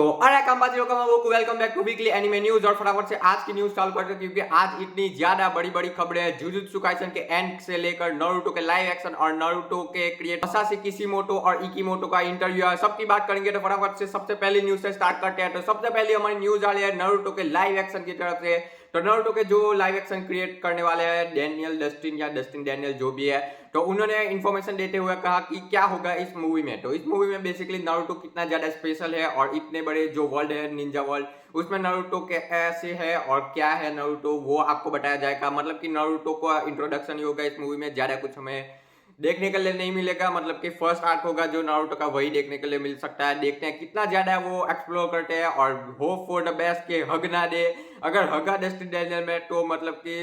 तो अरे कंबाजी welcome back to weekly anime news. और फटाफट से आज की न्यूज चालू करते हैं क्योंकि आज इतनी ज्यादा बड़ी बड़ी खबरें हैं जुजुत्सु काइसन के एंड से लेकर नारुतो के लाइव एक्शन और नारुतो के क्रिएटर मसाशी किशिमोटो और इकिमोटो का इंटरव्यू है, सबकी बात करेंगे। तो फटाफट से सबसे पहली न्यूज से स्टार्ट करते हैं। तो सबसे पहले हमारी न्यूज आ रही है नारुतो के लाइव एक्शन की तरफ से। तो नारुतो के जो लाइव एक्शन क्रिएट करने वाले हैं डैनियल डस्टिन या डस्टिन डैनियल जो भी है, तो उन्होंने इन्फॉर्मेशन देते हुए कहा कि क्या होगा इस मूवी में। तो इस मूवी में बेसिकली नारुतो कितना ज्यादा स्पेशल है और इतने बड़े जो वर्ल्ड है निंजा वर्ल्ड, उसमें नारुतो कैसे है और क्या है नारुतो वो आपको बताया जाएगा। मतलब कि नारुतो का इंट्रोडक्शन ही होगा इस मूवी में, ज्यादा कुछ हमें देखने के लिए नहीं मिलेगा। मतलब कि फर्स्ट आर्क होगा जो नारुतो का, वही देखने के लिए मिल सकता है। देखते हैं कितना ज्यादा वो एक्सप्लोर करते हैं और होप फॉर द बेस्ट के हग ना दे। अगर हगा डस्टिन डैनियल में तो मतलब कि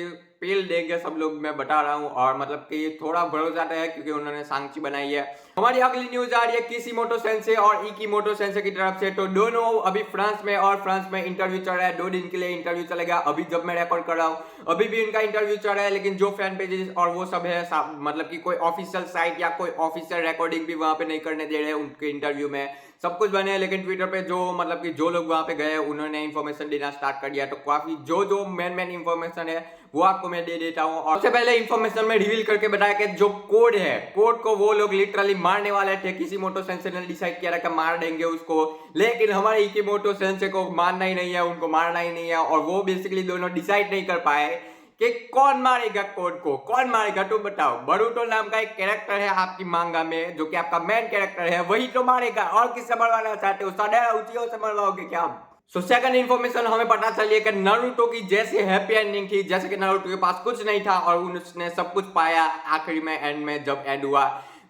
पेल देंगे सब लोग, मैं बता रहा हूँ। और मतलब कि थोड़ा भरोसा है क्योंकि उन्होंने सांची बनाई है। हमारी अगली न्यूज आ रही है किशिमोटो सेंसे और इकिमोटो सेंसे की तरफ से। तो दोनों अभी फ्रांस में और फ्रांस में इंटरव्यू चल रहा है, 2 दिन के लिए इंटरव्यू चलेगा। अभी जब मैं रिकॉर्ड कर रहा हूँ अभी भी इनका इंटरव्यू चल रहा है, लेकिन जो फैन पेजेस और वो सब है मतलब कि कोई ऑफिशियल साइट या कोई ऑफिशियल रिकॉर्डिंग भी वहां पे नहीं करने दे रहे हैं उनके इंटरव्यू में। सब कुछ बने हैं, लेकिन ट्विटर पे जो मतलब कि जो लोग वहां पे गए उन्होंने इन्फॉर्मेशन देना स्टार्ट कर दिया। तो काफी जो मेन इन्फॉर्मेशन है वो आपको मैं दे देता हूँ। और सबसे पहले इन्फॉर्मेशन में रिवील करके बताया कि जो कोड है, कोड को वो लोग लिटरली मारने वाले थे। किशिमोटो सेंसे ने डिसाइड किया कि मार देंगे उसको, लेकिन हमारे इकिमोटो सेंसे को मारना ही नहीं है, उनको मारना ही नहीं है। और वो बेसिकली दोनों डिसाइड नहीं कर पाए कि कौन मारेगा कोड को, कौन मारेगा। तुम बताओ, बरूटो नाम का एक कैरेक्टर है आपकी मांगा में जो कि आपका मेन कैरेक्टर है, वही तो मारेगा। और किससे मरवाना चाहते हो? साढ़े उचियो से मरवाओगे क्या? सो सेकंड इन्फॉर्मेशन हमें पता चली कि नारुतो की जैसे हैप्पी एंडिंग थी, जैसे कि नारुतो के पास कुछ नहीं था और उसने सब कुछ पाया आखिरी में एंड में जब एंड हुआ,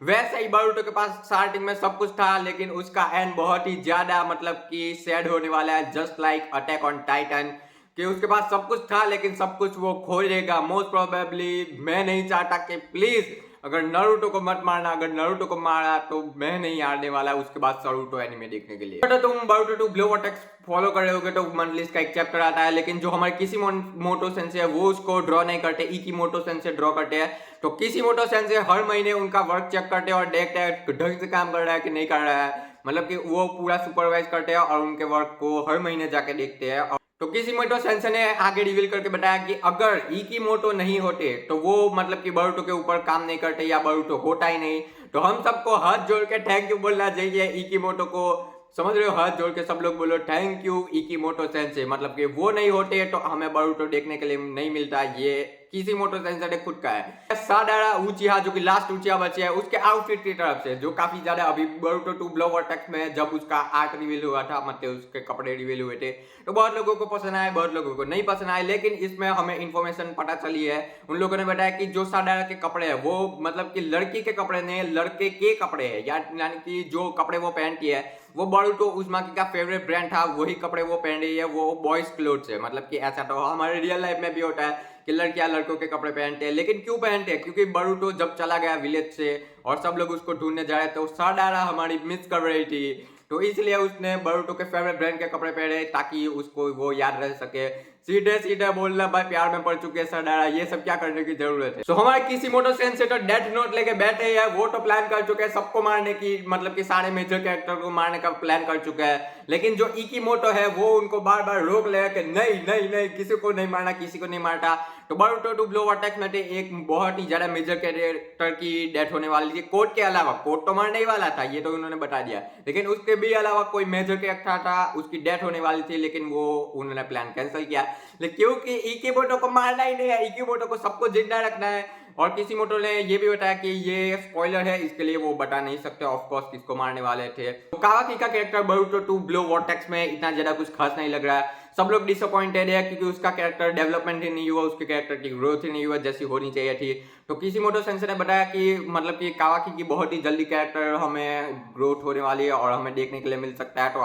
वैसे ही नारुतो के पास स्टार्टिंग में सब कुछ था, लेकिन उसका एंड बहुत ही ज्यादा मतलब कि सैड होने वाला है। Just like attack on Titan, कि उसके पास सब कुछ था लेकिन सब कुछ वो खो देगा मोस्ट प्रोबेबली। मैं नहीं चाहता कि प्लीज अगर नारुतो को मत मारना, अगर नारुतो को मारा तो मैं नहीं हारने वाला उसके बाद नारुतो एनीमे देखने के लिए। तो तुम Naruto to glow vertex follow कर रहे होगे तो मंथली इसका एक चैप्टर आता है, लेकिन जो हमारे किशिमोटो सेंसे है वो उसको ड्रॉ नहीं करते, इकिमोटो सेंसे ड्रॉ करते हैं। तो किशिमोटो सेंसे हर महीने उनका वर्क चेक करते हैं और देखते हैं ढंग से काम कर रहा है कि नहीं कर रहा है। मतलब कि वो पूरा सुपरवाइज करते हैं और उनके वर्क को हर महीने जाके देखते हैं। तो किशिमोटो सेंसे ने आगे रिवील करके बताया कि अगर इकिमोटो नहीं होते तो वो मतलब कि बरूटो के ऊपर काम नहीं करते या बरूटो होता ही नहीं। तो हम सबको हाथ जोड़ के थैंक यू बोलना चाहिए इकिमोटो को। समझ रहे हो? हाथ जोड़ के सब लोग बोलो थैंक यू इकिमोटो सेंसे। मतलब कि वो नहीं होते तो हमें बरूटो देखने के लिए नहीं मिलता। ये किशिमोटो सेंसे ने खुद का है। सादारा उचिहा जो कि लास्ट उचिहा बचे है, उसके आउटफिट की तरफ से जो काफी ज्यादा अभी बरूटो टू ब्लो वर्टेक्स में जब उसका आर्ट रिवील हुआ था, मतलब उसके कपड़े रिवील हुए थे, तो बहुत लोगों को पसंद आए, बहुत लोगों को नहीं पसंद आए। लेकिन इसमें हमें इंफॉर्मेशन पता चली है, उन लोगों ने बताया कि जो सादारा के कपड़े हैं वो मतलब कि लड़की के कपड़े नहीं, लड़के के कपड़े हैं। यानी कि जो कपड़े वो पहनती है वो बरूटो उज़ुमाकी का फेवरेट ब्रांड था, वही कपड़े वो पहन रही है, वो बॉयज क्लोथ्स है। मतलब कि ऐसा तो हमारे रियल लाइफ में भी होता है कि लड़कियां लड़कों के कपड़े पहनते हैं, लेकिन क्यों पहनते हैं? क्योंकि बरूटो जब चला गया विलेज से और सब लोग उसको ढूंढने जा रहे थे, तो सादारा हमारी मिस कर रही थी, तो इसलिए उसने बरूटो के फेवरेट ब्रांड के कपड़े पहने ताकि उसको वो याद रह सके। सीधे सीधे बोलना भाई प्यार में पड़ चुके हैं सादारा, ये सब क्या करने की जरूरत है। तो हमारे किशिमोटो सेंसे तो डेथ नोट लेके बैठे हैं, वो तो प्लान कर चुके हैं सबको मारने की, मतलब कि सारे मेजर कैरेक्टर को मारने का प्लान कर चुका है। लेकिन जो इकिमोटो है वो उनको बार बार रोक ले कि नहीं नहीं नहीं, किसी को नहीं मारना, किसी को नहीं मारता। तो बरूटो टू ब्लो वर्टेक्स में एक बहुत ही ज्यादा मेजर कैरेक्टर की डेथ होने वाली थी। कोड के अलावा, कोड तो मारने ही वाला था, ये तो उन्होंने बता दिया, लेकिन उसके भी अलावा कोई मेजर कैरेक्टर था उसकी डेथ होने वाली थी, लेकिन वो उन्होंने प्लान कैंसिल किया। लेकिन क्योंकि इकिमोटो को मारना ही नहीं है, इकिमोटो को सबको जिंदा रखना है। और किशिमोटो ने ये भी बताया कि ये स्पॉइलर है, इसके लिए वो बता नहीं सकते ऑफ कोर्स किसको मारने वाले थे। तो कावाकी का कैरेक्टर बरूटो टू ब्लो वर्टेक्स में इतना ज्यादा कुछ खास नहीं लग रहा है। सब लोग डिसअपॉइंटेड है क्योंकि उसका कैरेक्टर डेवलपमेंट ही नहीं हुआ, उसके कैरेक्टर की ग्रोथ ही नहीं हुआ जैसी होनी चाहिए थी। तो किशिमोटो सेंसे ने बताया कि मतलब कि कावाकी की बहुत ही जल्दी कैरेक्टर हमें ग्रोथ होने वाली है और हमें देखने के लिए मिल सकता है। तो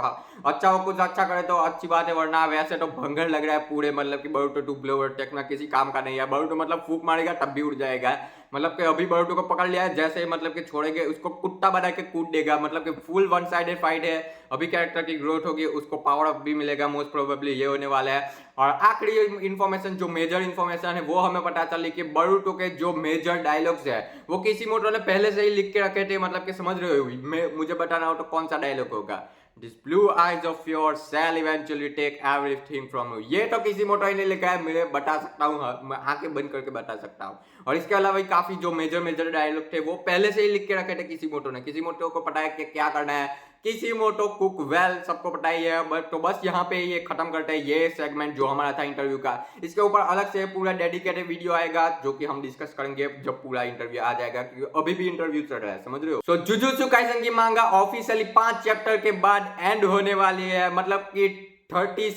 अच्छा वो कुछ अच्छा करे तो अच्छी बात है, वरना वैसे तो भंगर लग रहा है पूरे, मतलब कि बरूटो टू ब्लो वर्टेक्स में किसी काम का नहीं है। बरूटो मतलब फूक मारेगा तब भी उड़ जाएगा। मतलब कि अभी बरूटो को पकड़ लिया है, जैसे मतलब कि छोड़ेंगे उसको कुत्ता बना के कूद देगा। मतलब कि फुल वन साइडेड फाइट है। अभी कैरेक्टर की ग्रोथ होगी, उसको पावर अप भी मिलेगा, मोस्ट प्रोबेबली ये होने वाला है। और आखिरी इन्फॉर्मेशन, जो मेजर इन्फॉर्मेशन है वो हमें पता चली कि बरूटो के जो मेजर डायलॉग्स है वो किशिमोटो ने पहले से ही लिख के रखे थे। मतलब कि समझ रहे हो, मुझे बताना हो तो कौन सा डायलॉग होगा। This blue eyes of your shall eventually take everything from you. ये तो किसीमोटो ही नहीं लिखा है, मैं बता सकता हूँ, मैं आंखें बंद करके बता सकता हूँ। और इसके अलावा काफी जो मेजर डायलॉग थे वो पहले से ही लिख के रखे थे किसीमोटो ने। किसीमोटो को पता है कि क्या करना है, किसीमोटो कुक वेल, सबको पता ही है। बट तो बस यहाँ पे ये खत्म करते हैं ये सेगमेंट जो हमारा था इंटरव्यू का। इसके ऊपर अलग से पूरा डेडिकेटेड वीडियो आएगा जो कि हम डिस्कस करेंगे जब पूरा इंटरव्यू आ जाएगा, क्योंकि अभी भी इंटरव्यू चल रहा है, समझ रहे हो। सो जुजुत्सु काइसेन की मांगा ऑफिशियली 5 चैप्टर के बाद एंड होने वाली है, मतलब कि 30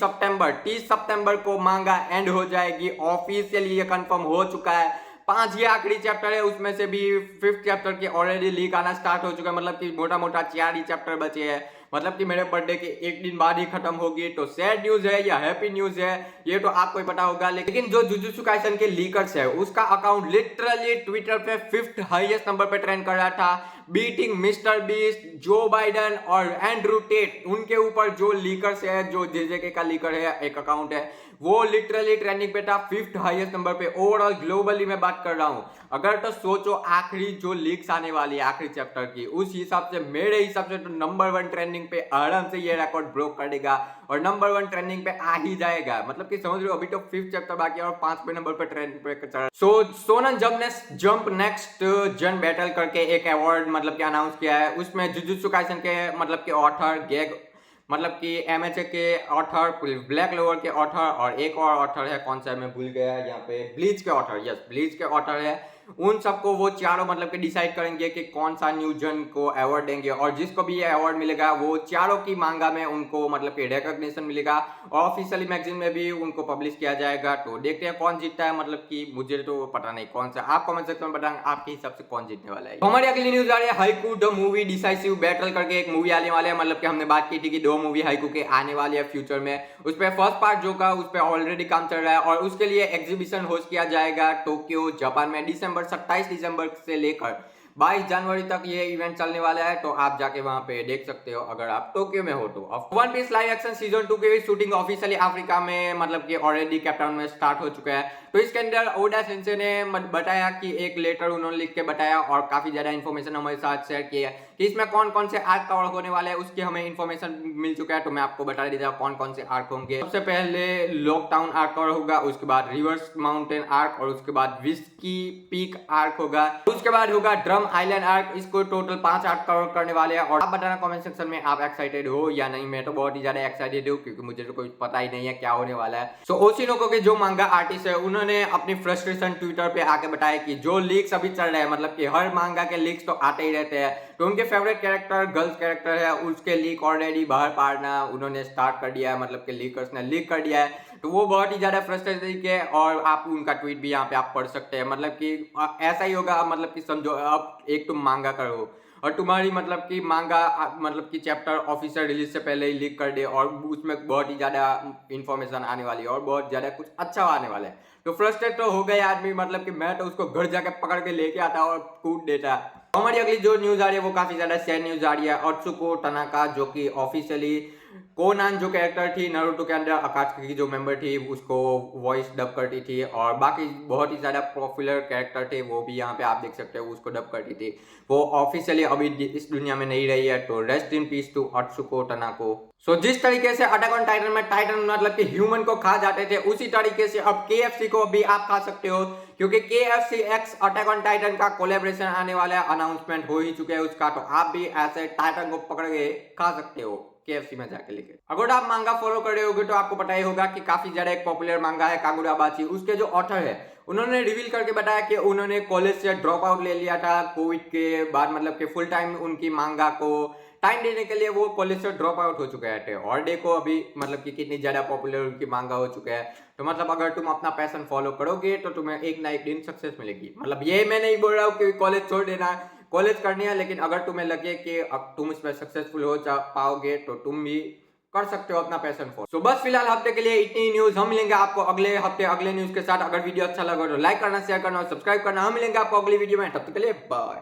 सितंबर को मांगा एंड हो जाएगी। ऑफिशियली ये कंफर्म हो चुका है। 5 ये आखिरी चैप्टर है, उसमें से भी 5th चैप्टर के ऑलरेडी लीक आना स्टार्ट हो चुका है। मतलब कि मोटा 4 ही चैप्टर बचे हैं, मतलब कि मेरे बर्थडे के एक दिन बाद ही खत्म होगी। तो सैड न्यूज है या हैप्पी न्यूज है ये तो आपको ही पता होगा। लेकिन जो जुजुत्सु काइसेन के लीकर्स है उसका अकाउंट लिटरली ट्विटर पे 5th हाईएस्ट नंबर पे ट्रेंड कर रहा था, बीटिंग मिस्टर बीस्ट, जो बाइडन और एंड्रू टेट। उनके ऊपर जो लीकर्स है, जो जेजेके का लीकर है एक अकाउंट है, वो लिटरली ट्रेंडिंग पे था 5th हाईएस्ट नंबर पे। ओवरऑल ग्लोबली मैं बात कर रहा हूं। अगर तो सोचो आखिरी जो लीक्स आने वाली है आखिरी चैप्टर की, उस हिसाब से मेरे हिसाब से तो नंबर 1 ट्रेंडिंग पे आराम से ये रिकॉर्ड ब्रेक कर देगा और नंबर 1 ट्रेंडिंग पे आ ही जाएगा। मतलब कि समझ रहे हो, अभी तो 5th चैप्टर बाकी है और 5वें नंबर पे ट्रेंड पे चल रहा है। सो सोनन जंप नेक्स्ट जन बैटल करके एक अवार्ड मतलब कि अनाउंस किया है। उसमें जुजुत्सु काइसेन के मतलब कि ऑथर गेग, मतलब कि एमएचए के ऑथर, ब्लैक लोअर के ऑथर और एक और ऑथर है, कौन सा मैं भूल गया यहाँ पे, ब्लीच के ऑथर, यस ब्लीच के ऑथर है। उन सबको वो चारों मतलब कि डिसाइड करेंगे कि कौन सा न्यू जन को अवार्ड देंगे और जिसको भी ये अवार्ड मिलेगा वो चारों की मांगा में उनको मतलब कि रिकॉग्निशन मिलेगा और ऑफिशियली मैगजीन में भी उनको पब्लिश किया जाएगा। तो देखते हैं कौन जीतता है, मतलब कि मुझे तो पता नहीं कौन सा, आप कमेंट सेक्शन में बताएंगे आपके हिसाब से कौन जीतने वाला है। हमारी अगली न्यूज आ रही है haiku the movie decisive battle करके एक मूवी आने वाले है। मतलब कि हमने बात की थी कि 2 मूवी हाइकू के आने वाली है फ्यूचर में। उस पर फर्स्ट पार्ट जो का उस पर ऑलरेडी काम चल रहा है और उसके लिए एग्जीबिशन होस्ट किया जाएगा टोक्यो जापान में 27 दिसंबर से लेकर 22 जनवरी तक ये इवेंट चलने वाला है। तो आप जाके वहां पे देख सकते हो अगर आप टोक्यो में हो तो। One piece live action season 2 की शूटिंग ऑफिशियली अफ्रीका में मतलब कि ऑलरेडी कैप्टाउन में स्टार्ट हो चुका है। तो इसके अंदर ओडा सेंसे ने बताया कि एक लेटर उन्होंने लिख के बताया और काफी ज्यादा इन्फॉर्मेशन हमारे साथ शेयर की है कि इसमें कौन कौन से आर्क कवर होने वाले हैं, उसकी हमें इन्फॉर्मेशन मिल चुका है। तो मैं आपको बता देता हूँ कौन कौन से आर्क होंगे। सबसे पहले लॉकडाउन आर्क कवर होगा, उसके बाद रिवर्स माउंटेन आर्क और उसके बाद विस्की पीक आर्क होगा, उसके बाद होगा ड्रम आइलैंड आर्क। इसको टोटल 5 आर्क कवर करने वाले हैं और आप बताना कमेंट सेक्शन में आप एक्साइटेड हो या नहीं। मैं तो बहुत ही ज्यादा एक्साइटेड हूँ क्योंकि मुझे तो कोई पता ही नहीं है क्या होने वाला है। सो ओशिनोको के जो मांगा आर्टिस्ट है उन्होंने अपनी फ्रस्ट्रेशन ट्विटर पे आके बताया कि जो लीक्स अभी चल रहे हैं, मतलब कि हर मांगा के लीक्स तो आते ही रहते हैं, तो उनके फेवरेट कैरेक्टर गर्ल्स कैरेक्टर है उसके लीक ऑलरेडी बाहर पाड़ना उन्होंने स्टार्ट कर दिया है, मतलब कि लीकर्स ने लीक कर दिया है। तो वो बहुत ही ज्यादा फ्रस्ट्रेटेड है और आप उनका ट्वीट भी यहाँ पे आप पढ़ सकते हैं। मतलब कि ऐसा ही होगा, मतलब कि समझो अब एक तुम मांगा करो और तुम्हारी मतलब कि मांगा मतलब कि चैप्टर ऑफिशियल रिलीज से पहले ही लीक कर दे और उसमें बहुत ही ज्यादा इंफॉर्मेशन आने वाली है और बहुत ज्यादा कुछ अच्छा आने वाला है। तो फ्रस्ट्रेट तो हो गए आदमी, मतलब कि मैं तो उसको घर जाके पकड़ के लेके आता और कूट देता। हमारी अगली जो न्यूज आ रही है वो काफी ज्यादा सैड न्यूज आ रही है। अत्सुको टनाका जो कि ऑफिशियली कोनान जो कैरेक्टर थी नारुतो के अंदर, अकात्सुकी की जो मेंबर थी उसको वॉइस डब करती थी और बाकी बहुत ही ज्यादा पॉपुलर कैरेक्टर थे वो भी यहाँ पे आप देख सकते हो उसको डब करती थी। वो ऑफिशियली अभी इस दुनिया में नहीं रही है। तो rest in peace to Atsuko Tanaka. So जिस तरीके से अटैक ऑन टाइटन में टाइटन मतलब कि ह्यूमन को खा जाते थे, उसी तरीके से अब KFC को भी आप खा सकते हो क्योंकि KFC X attack on Titan का कोलैबोरेशन आने वाला है, अनाउंसमेंट हो ही चुका है उसका। तो आप भी ऐसे टाइटन को पकड़ के खा सकते हो KFC में जाके लेके। अगर आप मांगा फॉलो कर रहे होगे तो आपको पता ही होगा कि काफी ज्यादा एक पॉपुलर मांगा है कागुराबाची। उसके जो ऑथर है उन्होंने रिवील करके बताया कि उन्होंने कॉलेज से ड्रॉप आउट ले लिया था कोविड के बाद, मतलब कि फुल टाइम उनकी मांगा को टाइम देने के लिए वो कॉलेज से ड्रॉप आउट हो चुके थे। और देखो अभी मतलब कि कितनी ज्यादा पॉपुलर उनकी मांगा हो चुका है। तो मतलब अगर तुम अपना पैशन फॉलो करोगे तो तुम्हें एक ना एक दिन सक्सेस मिलेगी। मतलब ये मैं नहीं बोल रहा हूँ कि कॉलेज छोड़ देना, कॉलेज करनी है, लेकिन अगर तुम्हें लगे कि अब तुम इसमें सक्सेसफुल हो पाओगे तो तुम भी कर सकते हो अपना पैशन फॉलो। सो बस फिलहाल हफ्ते के लिए इतनी न्यूज। हम मिलेंगे आपको अगले हफ्ते अगले न्यूज के साथ। अगर वीडियो अच्छा लगा तो लाइक करना, शेयर करना और सब्सक्राइब करना। हम मिलेंगे आपको अगली वीडियो में, तब तक के लिए बाय।